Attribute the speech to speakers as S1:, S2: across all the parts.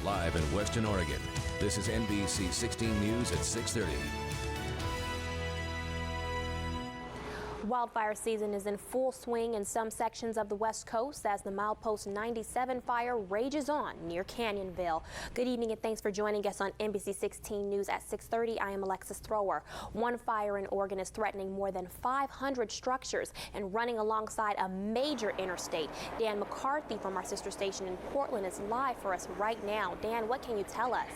S1: Live in Western Oregon, this is NBC 16 News at 6:30.
S2: Wildfire season is in full swing in some sections of the West Coast as the Milepost 97 fire rages on near Canyonville. Good evening and thanks for joining us on NBC 16 News at 6:30. I am Alexis Thrower. One fire in Oregon is threatening more than 500 structures and running alongside a major interstate. Dan McCarthy from our sister station in Portland is live for us right now. Dan, what can you tell us?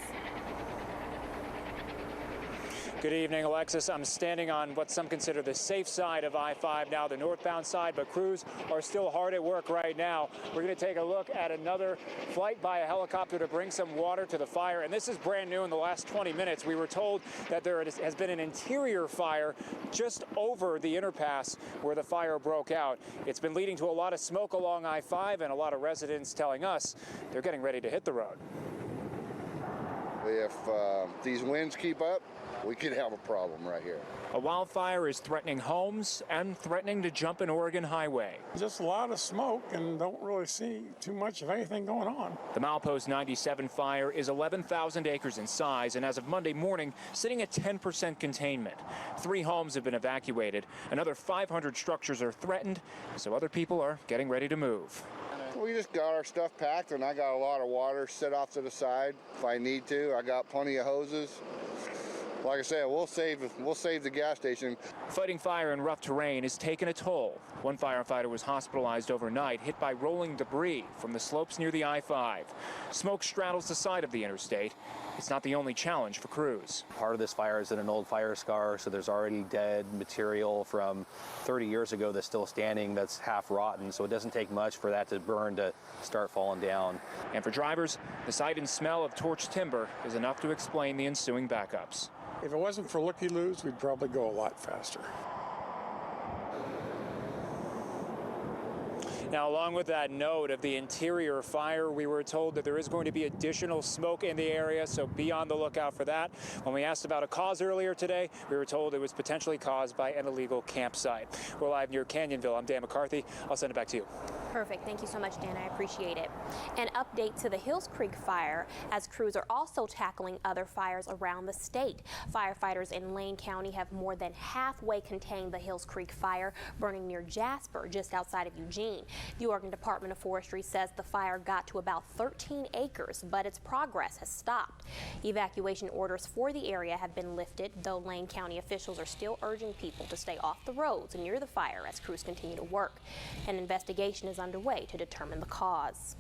S3: Good evening, Alexis. I'm standing on what some consider the safe side of I-5 now, the northbound side, but crews are still hard at work right now. We're going to take a look at another flight by a helicopter to bring some water to the fire, and this is brand new in the last 20 minutes. We were told that there has been an interior fire just over the interpass where the fire broke out. It's been leading to a lot of smoke along I-5 and a lot of residents telling us they're getting ready to hit the road.
S4: If these winds keep up, we could have a problem right here.
S3: A wildfire is threatening homes and threatening to jump an Oregon highway.
S5: Just a lot of smoke and don't really see too much of anything going on.
S3: The Milepost 97 fire is 11,000 acres in size and as of Monday morning sitting at 10% containment. 3 homes have been evacuated. Another 500 structures are threatened, so other people are getting ready to move.
S4: We just got our stuff packed and I got a lot of water set off to the side if I need to. I got plenty of hoses. Like I said, we'll save the gas station.
S3: Fighting fire in rough terrain has taken a toll. One firefighter was hospitalized overnight, hit by rolling debris from the slopes near the I-5. Smoke straddles the side of the interstate. It's not the only challenge for crews.
S6: Part of this fire is in an old fire scar, so there's already dead material from 30 years ago that's still standing that's half rotten, so it doesn't take much for that to burn to start falling down.
S3: And for drivers, the sight and smell of torched timber is enough to explain the ensuing backups.
S5: If it wasn't for looky-loos, we'd probably go a lot faster.
S3: Now, along with that note of the interior fire, we were told that there is going to be additional smoke in the area, so be on the lookout for that. When we asked about a cause earlier today, we were told it was potentially caused by an illegal campsite. We're live near Canyonville. I'm Dan McCarthy. I'll send it back to you.
S2: Perfect. Thank you so much, Dan. I appreciate it. An update to the Hills Creek fire as crews are also tackling other fires around the state. Firefighters in Lane County have more than halfway contained the Hills Creek fire burning near Jasper, just outside of Eugene. The Oregon Department of Forestry says the fire got to about 13 acres, but its progress has stopped. Evacuation orders for the area have been lifted, though Lane County officials are still urging people to stay off the roads near the fire as crews continue to work. An investigation is underway to determine the cause.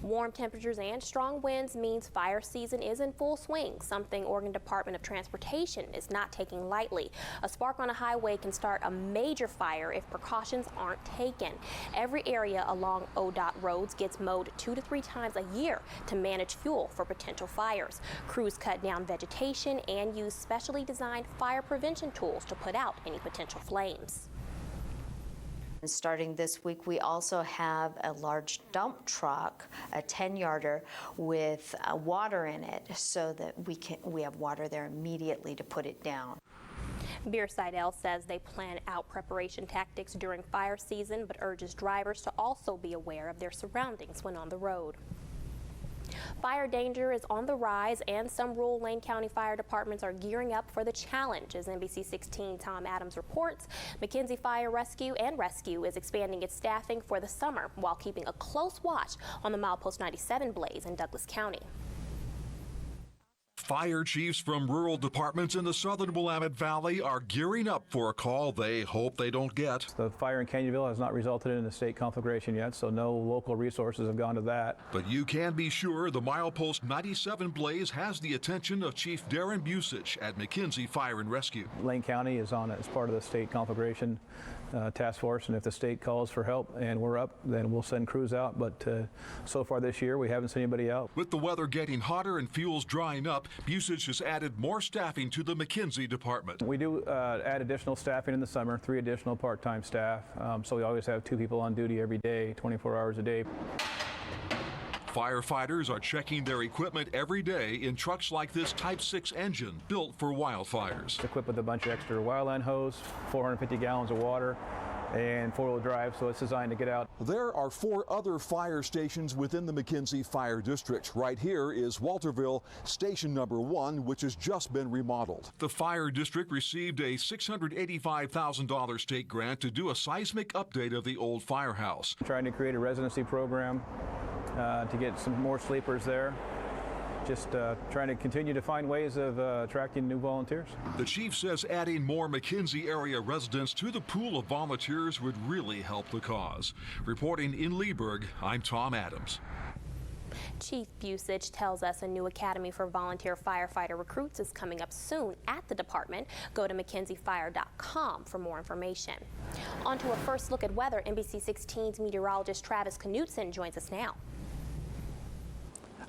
S2: Warm temperatures and strong winds means fire season is in full swing, something Oregon Department of Transportation is not taking lightly. A spark on a highway can start a major fire if precautions aren't taken. Every area along ODOT roads gets mowed 2 to 3 times a year to manage fuel for potential fires. Crews cut down vegetation and use specially designed fire prevention tools to put out any potential flames.
S7: Starting this week, we also have a large dump truck, a 10-yarder with water in it, so that we have water there immediately to put it down.
S2: Beer Seidel says they plan out preparation tactics during fire season, but urges drivers to also be aware of their surroundings when on the road. Fire danger is on the rise, and some rural Lane County fire departments are gearing up for the challenge. As NBC 16 Tom Adams reports, McKenzie Fire Rescue and Rescue is expanding its staffing for the summer while keeping a close watch on the Milepost 97 blaze in Douglas County.
S8: Fire chiefs from rural departments in the southern Willamette Valley are gearing up for a call they hope they don't get.
S9: The fire in Canyonville has not resulted in a state conflagration yet, so no local resources have gone to that.
S8: But you can be sure the Milepost 97 blaze has the attention of Chief Darren Busich at McKenzie Fire and Rescue.
S9: Lane County is on as part of the state conflagration task force, and if the state calls for help and we're up, then we'll send crews out. But so far this year, we haven't seen anybody out.
S8: With the weather getting hotter and fuels drying up, Busich has added more staffing to the McKenzie department.
S9: We do add additional staffing in the summer, 3 additional part-time staff. So we always have 2 people on duty every day, 24 hours a day.
S8: Firefighters are checking their equipment every day in trucks like this Type 6 engine built for wildfires.
S9: It's equipped with a bunch of extra wildland hose, 450 gallons of water, and four-wheel drive, so it's designed to get out.
S8: There are 4 other fire stations within the McKenzie Fire District. Right here is Walterville Station Number 1, which has just been remodeled. The fire district received a $685,000 state grant to do a seismic update of the old firehouse.
S9: Trying to create a residency program to get some more sleepers there. Just trying to continue to find ways of attracting new volunteers.
S8: The chief says adding more McKenzie area residents to the pool of volunteers would really help the cause. Reporting in Leesburg, I'm Tom Adams.
S2: Chief Busich tells us a new academy for volunteer firefighter recruits is coming up soon at the department. Go to McKenzieFire.com for more information. On to a first look at weather. NBC 16's meteorologist Travis Knutson joins us now.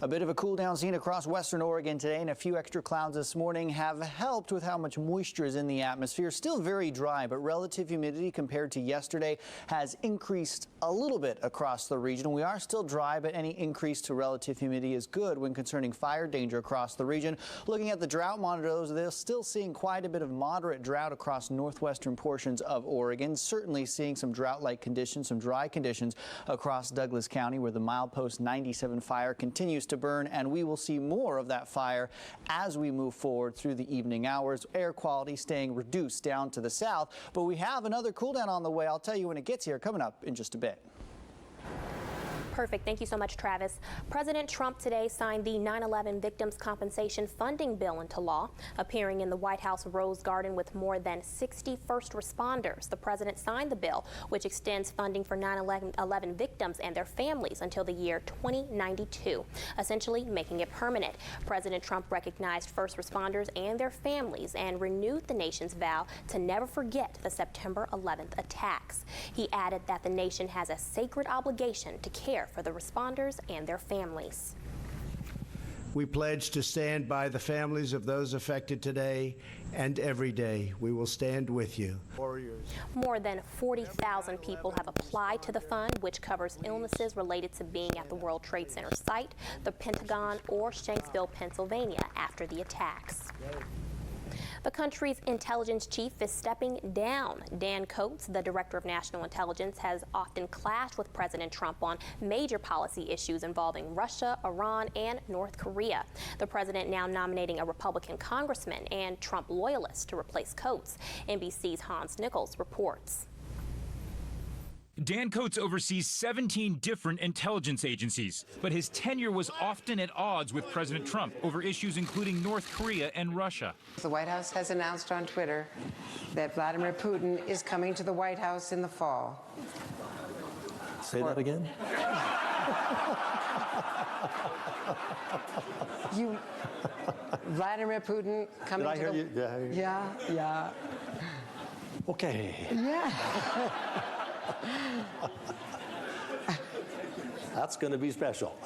S10: A bit of a cool down seen across western Oregon today, and a few extra clouds this morning have helped with how much moisture is in the atmosphere. Still very dry, but relative humidity compared to yesterday has increased a little bit across the region. We are still dry, but any increase to relative humidity is good when concerning fire danger across the region. Looking at the drought monitors, they're still seeing quite a bit of moderate drought across northwestern portions of Oregon. Certainly seeing some drought-like conditions, some dry conditions across Douglas County, where the milepost 97 fire continues to burn, and we will see more of that fire as we move forward through the evening hours. Air quality staying reduced down to the south, but we have another cool down on the way. I'll tell you when it gets here, coming up in just a bit.
S2: Perfect. Thank you so much, Travis. President Trump today signed the 9/11 Victims Compensation Funding Bill into law. Appearing in the White House Rose Garden with more than 60 first responders, the president signed the bill, which extends funding for 9/11 victims and their families until the year 2092, essentially making it permanent. President Trump recognized first responders and their families and renewed the nation's vow to never forget the September 11th attacks. He added that the nation has a sacred obligation to care for the responders and their families.
S11: We pledge to stand by the families of those affected today and every day. We will stand with you. Warriors.
S2: More than 40,000 people have applied to the fund, which covers illnesses related to being at the World Trade Center site, the Pentagon, or Shanksville, Pennsylvania after the attacks. The country's intelligence chief is stepping down. Dan Coats, the director of national intelligence, has often clashed with President Trump on major policy issues involving Russia, Iran, and North Korea. The president now nominating a Republican congressman and Trump loyalist to replace Coats. NBC's Hans Nichols reports.
S12: Dan Coats oversees 17 different intelligence agencies, but his tenure was often at odds with President Trump over issues including North Korea and Russia.
S13: The White House has announced on Twitter that Vladimir Putin is coming to the White House in the fall.
S14: Say that again?
S13: Vladimir Putin coming
S14: Did I hear you? Did I hear you?
S13: Yeah.
S14: Okay.
S13: Yeah.
S14: That's going to be special.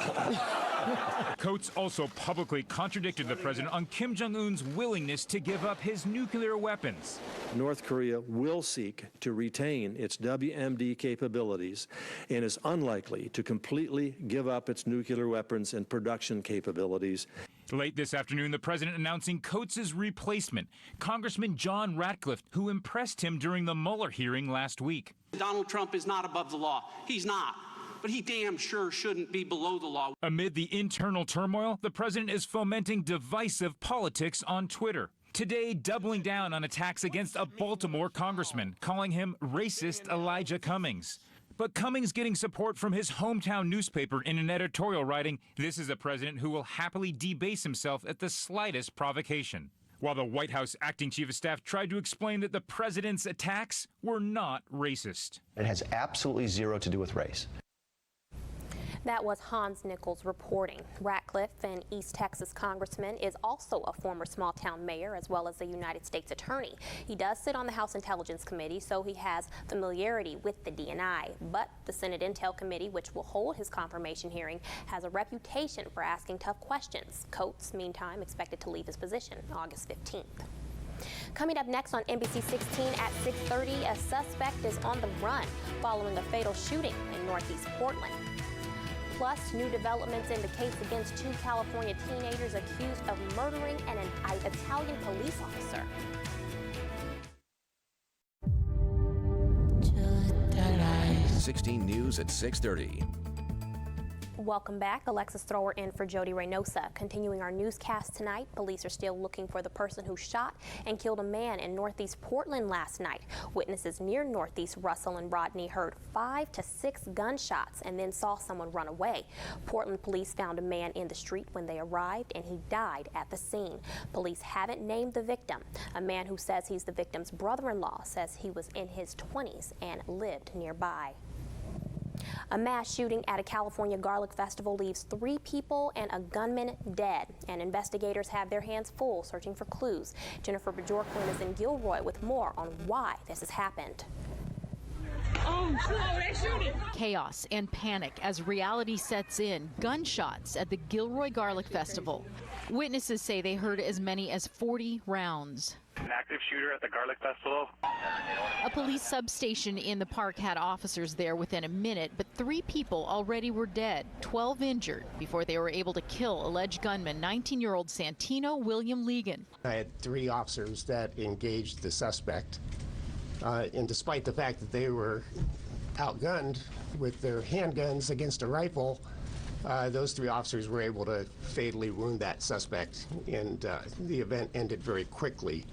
S12: Coats also publicly contradicted the president on Kim Jong-un's willingness to give up his nuclear weapons.
S14: North Korea will seek to retain its WMD capabilities and is unlikely to completely give up its nuclear weapons and production capabilities.
S12: Late this afternoon, the president announcing Coats's replacement, Congressman John Ratcliffe, who impressed him during the Mueller hearing last week.
S15: Donald Trump is not above the law. He's not. But he damn sure shouldn't be below the law.
S12: Amid the internal turmoil, the president is fomenting divisive politics on Twitter. Today, doubling down on attacks against a Baltimore congressman, calling him racist Elijah Cummings. But Cummings getting support from his hometown newspaper in an editorial writing, "This is a president who will happily debase himself at the slightest provocation." While the White House acting chief of staff tried to explain that the president's attacks were not racist.
S16: It has absolutely zero to do with race.
S2: That was Hans Nichols reporting. Ratcliffe, an East Texas congressman, is also a former small-town mayor as well as a United States attorney. He does sit on the House Intelligence Committee, so he has familiarity with the DNI. But the Senate Intel Committee, which will hold his confirmation hearing, has a reputation for asking tough questions. Coats, meantime, expected to leave his position August 15th. Coming up next on NBC 16 at 6:30, a suspect is on the run following a fatal shooting in Northeast Portland. Plus, new developments in the case against 2 California teenagers accused of murdering an Italian police officer.
S1: 16 News at 6:30.
S2: Welcome back. Alexis Thrower in for Jody Reynosa. Continuing our newscast tonight, police are still looking for the person who shot and killed a man in Northeast Portland last night. Witnesses near Northeast Russell and Rodney heard 5 to 6 gunshots and then saw someone run away. Portland police found a man in the street when they arrived, and he died at the scene. Police haven't named the victim. A man who says he's the victim's brother-in-law says he was in his 20s and lived nearby. A mass shooting at a California garlic festival leaves 3 people and a gunman dead, and investigators have their hands full searching for clues. Jennifer Bjorklund is in Gilroy with more on why this has happened.
S17: Chaos and panic as reality sets in. Gunshots at the Gilroy Garlic Festival. Witnesses say they heard as many as 40 rounds.
S18: An active shooter at the Garlic Festival.
S17: A police substation in the park had officers there within a minute, but 3 people already were dead, 12 injured, before they were able to kill alleged gunman 19-year-old Santino William Legan.
S19: I had 3 officers that engaged the suspect, and despite the fact that they were outgunned with their handguns against a rifle, those 3 officers were able to fatally wound that suspect, and the event ended very quickly.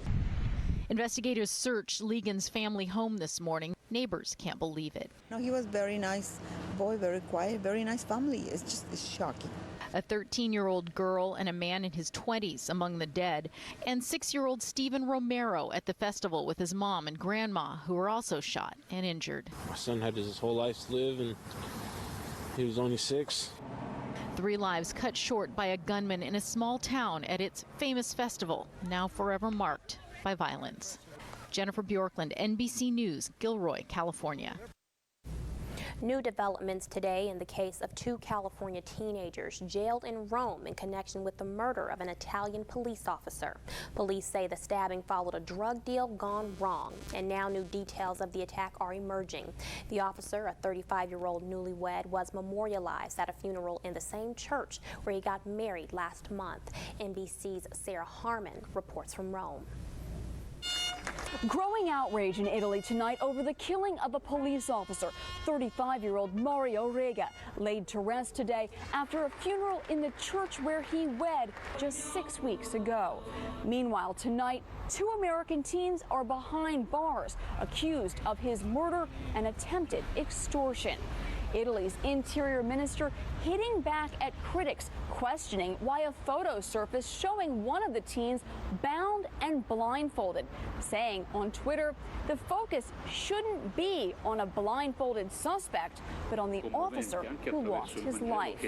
S17: Investigators searched Legan's family home this morning. Neighbors can't believe it.
S20: No, he was very nice boy, very quiet, very nice family. It's shocking.
S17: A 13-year-old girl and a man in his 20s among the dead, and 6-year-old Stephen Romero at the festival with his mom and grandma, who were also shot and injured.
S21: My son had his whole life to live, and he was only 6.
S17: 3 lives cut short by a gunman in a small town at its famous festival, now forever marked by violence. Jennifer Bjorklund, NBC News, Gilroy, California.
S2: New developments today in the case of 2 California teenagers jailed in Rome in connection with the murder of an Italian police officer. Police say the stabbing followed a drug deal gone wrong, and now new details of the attack are emerging. The officer, a 35-year-old newlywed, was memorialized at a funeral in the same church where he got married last month. NBC's Sarah Harmon reports from Rome.
S22: Growing outrage in Italy tonight over the killing of a police officer. 35-year-old Mario Rega laid to rest today after a funeral in the church where he wed just 6 weeks ago. Meanwhile, tonight, 2 American teens are behind bars, accused of his murder and attempted extortion. Italy's interior minister hitting back at critics, questioning why a photo surfaced showing one of the teens bound and blindfolded, saying on Twitter the focus shouldn't be on a blindfolded suspect, but on the officer who lost his life.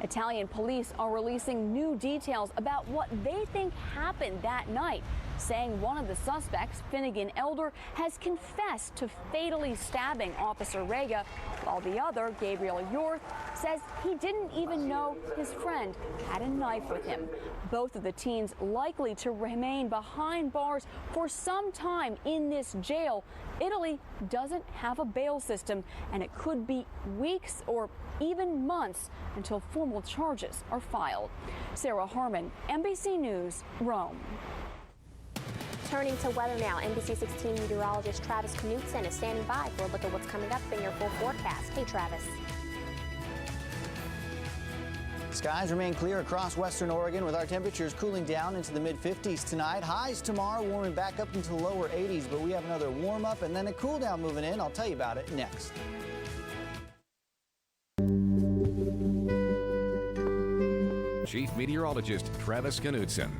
S22: Italian police are releasing new details about what they think happened that night, saying one of the suspects, Finnegan Elder, has confessed to fatally stabbing Officer Rega, while the other, Gabriel Yorth, says he didn't even know his friend had a knife with him. Both of the teens likely to remain behind bars for some time in this jail. Italy doesn't have a bail system, and it could be weeks or even months until formal charges are filed. Sarah Harmon, NBC News, Rome.
S2: Turning to weather now, NBC 16 meteorologist Travis Knutson is standing by for a look at what's coming up in your full forecast. Hey, Travis.
S10: Skies remain clear across western Oregon with our temperatures cooling down into the mid-50s tonight. Highs tomorrow warming back up into the lower 80s, but we have another warm up and then a cool down moving in. I'll tell you about it next.
S1: Chief Meteorologist Travis Knutson.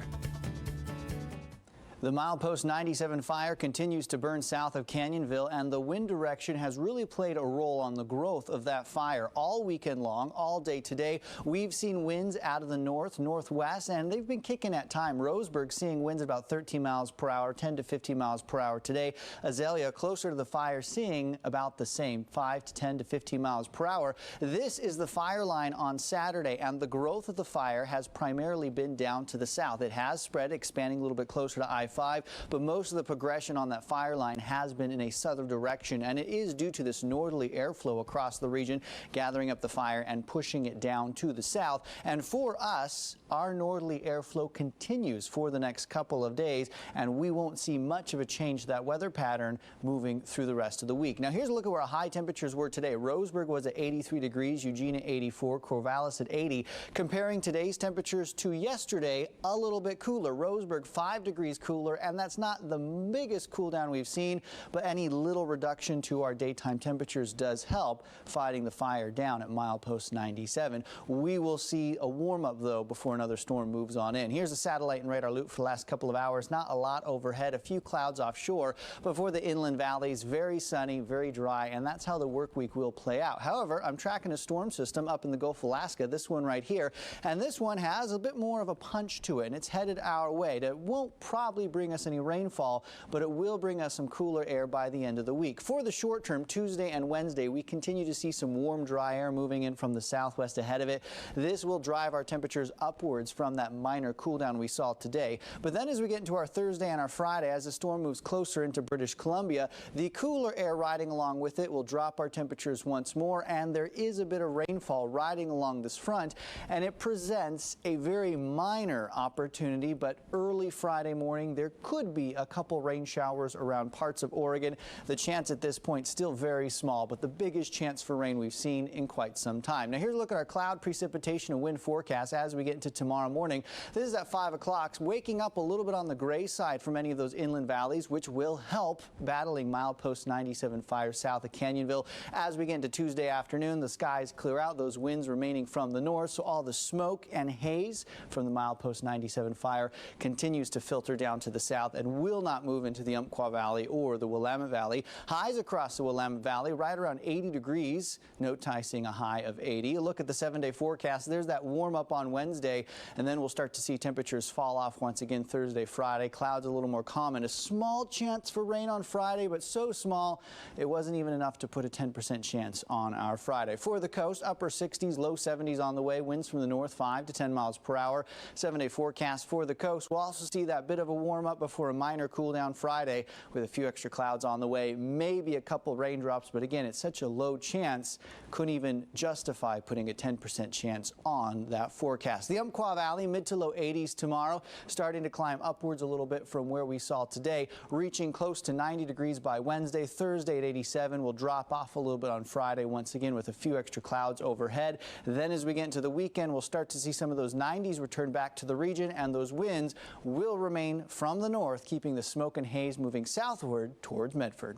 S10: The milepost 97 fire continues to burn south of Canyonville, and the wind direction has really played a role on the growth of that fire all weekend long, all day today. We've seen winds out of the north, northwest, and they've been kicking at time. Roseburg seeing winds about 13 miles per hour, 10 to 15 miles per hour today. Azalea, closer to the fire, seeing about the same, 5 to 10 to 15 miles per hour. This is the fire line on Saturday, and the growth of the fire has primarily been down to the south. It has spread, expanding a little bit closer to I-5. I-5, but most of the progression on that fire line has been in a southern direction, and it is due to this northerly airflow across the region, gathering up the fire and pushing it down to the south. And for us, our northerly airflow continues for the next couple of days, and we won't see much of a change to that weather pattern moving through the rest of the week. Now, here's a look at where our high temperatures were today. Roseburg was at 83 degrees, Eugene at 84, Corvallis at 80. Comparing today's temperatures to yesterday, a little bit cooler. Roseburg 5 degrees cooler, and that's not the biggest cool down we've seen, but any little reduction to our daytime temperatures does help fighting the fire down at milepost 97. We will see a warm up though before another storm moves on in. Here's a satellite and radar loop for the last couple of hours. Not a lot overhead, a few clouds offshore, but for the inland valleys, very sunny, very dry, and that's how the work week will play out. However, I'm tracking a storm system up in the Gulf of Alaska, this one right here, and this one has a bit more of a punch to it, and it's headed our way. It won't probably bring us any rainfall, but it will bring us some cooler air by the end of the week. For the short term, Tuesday and Wednesday, we continue to see some warm, dry air moving in from the southwest ahead of it. This will drive our temperatures upwards from that minor cool down we saw today. But then as we get into our Thursday and our Friday, as the storm moves closer into British Columbia, the cooler air riding along with it will drop our temperatures once more, and there is a bit of rainfall riding along this front, and it presents a very minor opportunity. But early Friday morning, there could be a couple rain showers around parts of Oregon. The chance at this point still very small, but the biggest chance for rain we've seen in quite some time. Now here's a look at our cloud, precipitation, and wind forecast as we get into tomorrow morning. This is at 5 o'clock, waking up a little bit on the gray side for many of those inland valleys, which will help battling milepost 97 fires south of Canyonville. As we get into Tuesday afternoon, the skies clear out, those winds remaining from the north, so all the smoke and haze from the milepost 97 fire continues to filter down to the south and will not move into the Umpqua Valley or the Willamette Valley. Highs across the Willamette Valley right around 80 degrees. No tie seeing a high of 80. A look at the 7-day forecast. There's that warm up on Wednesday, and then we'll start to see temperatures fall off once again Thursday, Friday. Clouds a little more common. A small chance for rain on Friday, but so small it wasn't even enough to put a 10% chance on our Friday. For the coast, upper 60s, low 70s on the way. Winds from the north 5 to 10 miles per hour. 7-day forecast for the coast. We'll also see that bit of a warm up before a minor cool down Friday with a few extra clouds on the way. Maybe a couple raindrops, but again, it's such a low chance, couldn't even justify putting a 10% chance on that forecast. The Umpqua Valley, mid to low 80s tomorrow, starting to climb upwards a little bit from where we saw today, reaching close to 90 degrees by Wednesday. Thursday at 87 will drop off a little bit on Friday once again with a few extra clouds overhead. Then as we get into the weekend, we'll start to see some of those 90s return back to the region, and those winds will remain from the north, keeping the smoke and haze moving southward towards Medford.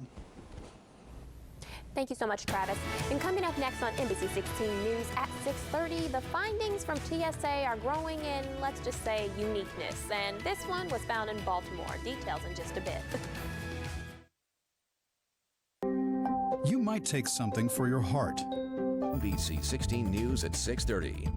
S2: Thank you so much, Travis. And coming up next on NBC 16 News at 6:30, the findings from TSA are growing in, let's just say, uniqueness. And this one was found in Baltimore. Details in just a bit.
S4: You might take something for your heart.
S1: NBC 16 News at 6:30.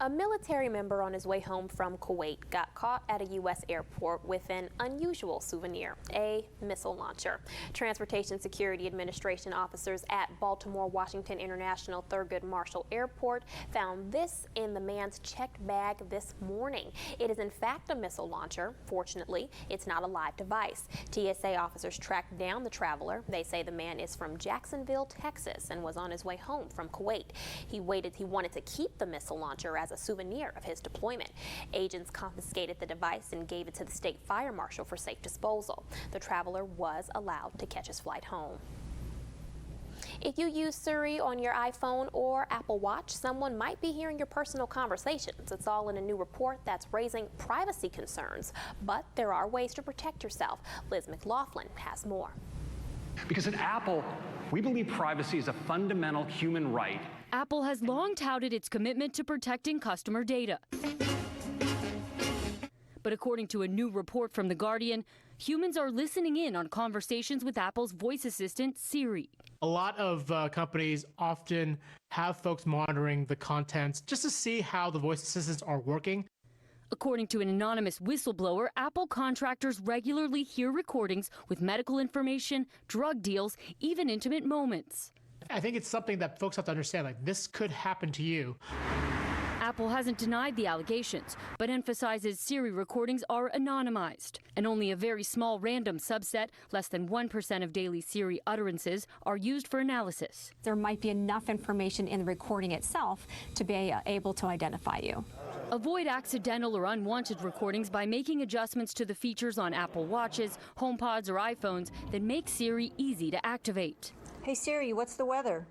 S2: A military member on his way home from Kuwait got caught at a U.S. airport with an unusual souvenir, a missile launcher. Transportation Security Administration officers at Baltimore Washington International Thurgood Marshall Airport found this in the man's checked bag this morning. It is in fact a missile launcher. Fortunately, it's not a live device. TSA officers tracked down the traveler. They say the man is from Jacksonville, Texas, and was on his way home from Kuwait. He wanted to keep the missile launcher as a souvenir of his deployment. Agents confiscated the device and gave it to the state fire marshal for safe disposal. The traveler was allowed to catch his flight home. If you use Siri on your iPhone or Apple Watch, someone might be hearing your personal conversations. It's all in a new report that's raising privacy concerns. But there are ways to protect yourself. Liz McLaughlin has more.
S6: Because at Apple, we believe privacy is a fundamental human right.
S23: Apple has long touted its commitment to protecting customer data. But according to a new report from The Guardian, humans are listening in on conversations with Apple's voice assistant, Siri.
S24: A lot of companies often have folks monitoring the contents just to see how the voice assistants are working.
S23: According to an anonymous whistleblower, Apple contractors regularly hear recordings with medical information, drug deals, even intimate moments.
S24: I think it's something that folks have to understand, like this could happen to you.
S23: Apple hasn't denied the allegations, but emphasizes Siri recordings are anonymized, and only a very small random subset, less than 1% of daily Siri utterances, are used for analysis.
S3: There might be enough information in the recording itself to be able to identify you.
S23: Avoid accidental or unwanted recordings by making adjustments to the features on Apple Watches, HomePods, or iPhones that make Siri easy to activate.
S5: Hey Siri, what's the weather?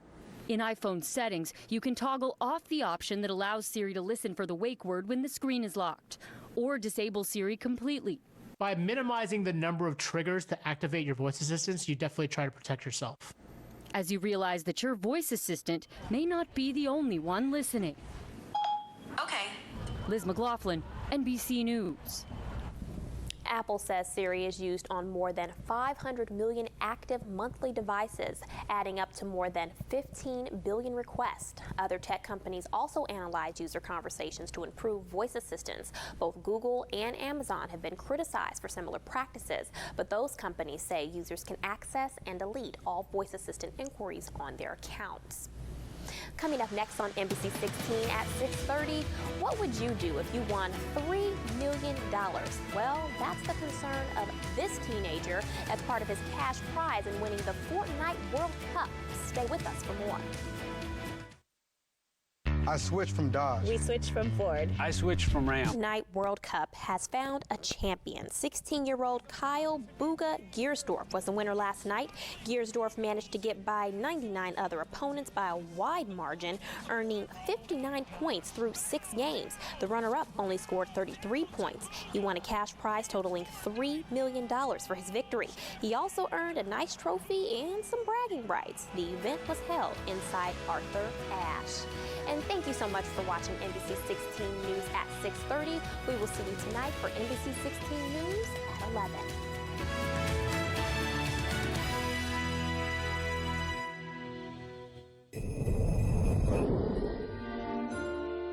S23: In iPhone settings, you can toggle off the option that allows Siri to listen for the wake word when the screen is locked, or disable Siri completely.
S24: By minimizing the number of triggers to activate your voice assistants, you definitely try to protect yourself.
S23: As you realize that your voice assistant may not be the only one listening.
S5: Okay.
S23: Liz McLaughlin, NBC News.
S2: Apple says Siri is used on more than 500 million active monthly devices, adding up to more than 15 billion requests. Other tech companies also analyze user conversations to improve voice assistants. Both Google and Amazon have been criticized for similar practices, but those companies say users can access and delete all voice assistant inquiries on their accounts. Coming up next on NBC 16 at 6:30, what would you do if you won $3 million? Well, that's the concern of this teenager as part of his cash prize in winning the Fortnite World Cup. Stay with us for more.
S7: I switched from Dodge.
S2: We switched from Ford.
S21: I switched from Ram.
S2: Fortnite World Cup has found a champion. 16-year-old Kyle Booga Giersdorf was the winner last night. Giersdorf managed to get by 99 other opponents by a wide margin, earning 59 points through 6 games. The runner-up only scored 33 points. He won a cash prize totaling $3 million for his victory. He also earned a nice trophy and some bragging rights. The event was held inside Arthur Ashe. And thank you so much for watching NBC 16 News at 6:30. We will see you tonight for NBC 16 News at 11.